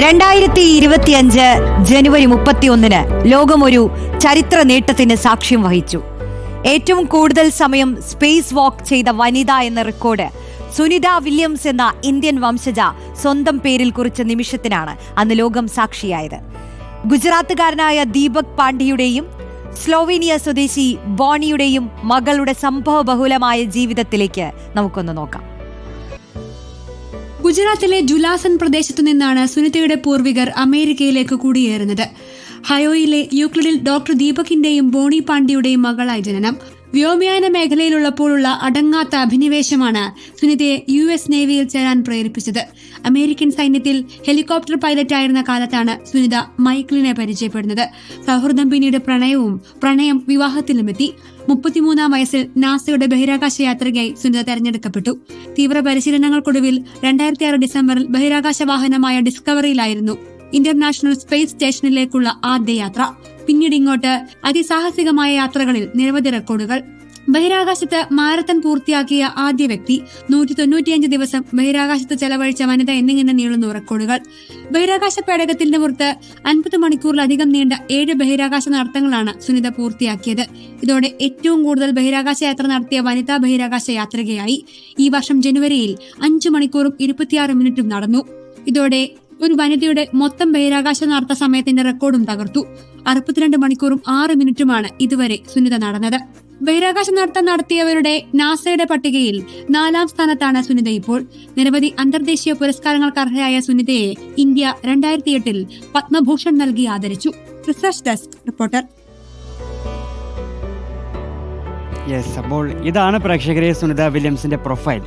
2025 ജനുവരി 31 ലോകം ഒരു ചരിത്ര നേട്ടത്തിന് സാക്ഷ്യം വഹിച്ചു. ഏറ്റവും കൂടുതൽ സമയം സ്പേസ് വാക്ക് ചെയ്ത വനിത എന്ന റെക്കോർഡ് സുനിത വില്യംസ് എന്ന ഇന്ത്യൻ വംശജ സ്വന്തം പേരിൽ കുറിച്ച നിമിഷത്തിനാണ് അന്ന് ലോകം സാക്ഷിയായത്. ഗുജറാത്തുകാരനായ ദീപക് പാണ്ഡെയുടെയും സ്ലോവേനിയ സ്വദേശി ബോണിയുടെയും മകളുടെ സംഭവബഹുലമായ ജീവിതത്തിലേക്ക് നമുക്കൊന്ന് നോക്കാം. ഗുജറാത്തിലെ ജുലാസൻ പ്രദേശത്തു നിന്നാണ് സുനിതയുടെ പൂർവികർ അമേരിക്കയിലേക്ക് കുടിയേറുന്നത്. ഹയോയിലെ യൂക്ലിഡിൽ ഡോക്ടർ ദീപകിന്റെയും ബോണി പാണ്ഡെയുടെയും മകളായി ജനനം. വ്യോമയാന മേഖലയിലുള്ളപ്പോഴുള്ള അടങ്ങാത്ത അഭിനിവേശമാണ് സുനിതയെ US നേവിയിൽ ചേരാൻ പ്രേരിപ്പിച്ചത്. അമേരിക്കൻ സൈന്യത്തിൽ ഹെലികോപ്റ്റർ പൈലറ്റായിരുന്ന കാലത്താണ് സുനിത മൈക്കിളിനെ പരിചയപ്പെടുന്നത്. സൗഹൃദം പിന്നീട് പ്രണയം വിവാഹത്തിലുമെത്തി. 33-ാം വയസ്സിൽ നാസയുടെ ബഹിരാകാശ യാത്രികയായി സുനിത തെരഞ്ഞെടുക്കപ്പെട്ടു. തീവ്ര പരിശീലനങ്ങൾക്കൊടുവിൽ 2006 ഡിസംബറിൽ ബഹിരാകാശ വാഹനമായ ഡിസ്കവറിയിലായിരുന്നു ഇന്റർനാഷണൽ സ്പേസ് സ്റ്റേഷനിലേക്കുള്ള ആദ്യ യാത്ര. പിന്നീട് ഇങ്ങോട്ട് അതിസാഹസികമായ യാത്രകളിൽ നിരവധി റെക്കോർഡുകൾ. ബഹിരാകാശത്ത് മാരത്തൺ പൂർത്തിയാക്കിയ ആദ്യ വ്യക്തി, 195 ദിവസം ബഹിരാകാശത്ത് ചെലവഴിച്ച വനിത എന്നിങ്ങനെ നീളുന്നു റെക്കോർഡുകൾ. ബഹിരാകാശ പേടകത്തിന്റെ പുറത്ത് 50 മണിക്കൂറിലധികം നീണ്ട 7 ബഹിരാകാശ നടത്തങ്ങളാണ് സുനിത പൂർത്തിയാക്കിയത്. ഇതോടെ ഏറ്റവും കൂടുതൽ ബഹിരാകാശ യാത്ര നടത്തിയ വനിതാ ബഹിരാകാശ യാത്രികയായി. ഈ വർഷം ജനുവരിയിൽ 5 മണിക്കൂറും 26 മിനിറ്റും നടന്നു. ഇതോടെ ഒരു വനിതയുടെ മൊത്തം ബഹിരാകാശ നടത്ത സമയത്തിന്റെ റെക്കോർഡും തകർത്തു. 62 മണിക്കൂറും 6 മിനിറ്റുമാണ് ഇതുവരെ സുനിത നടന്നത്. ബഹിരാകാശ നടത്തം നടത്തിയവരുടെ നാസയുടെ പട്ടികയിൽ 4-ാം സ്ഥാനത്താണ് സുനിത ഇപ്പോൾ. നിരവധി അന്തർദേശീയ പുരസ്കാരങ്ങൾക്ക് അർഹയായ സുനിതയെ ഇന്ത്യ 2008 പത്മഭൂഷൺ നൽകി ആദരിച്ചു. Research desk reporter. അപ്പോൾ ഇതാണ് പ്രേക്ഷകരെ സുനിത വില്യംസിന്റെ പ്രൊഫൈൽ.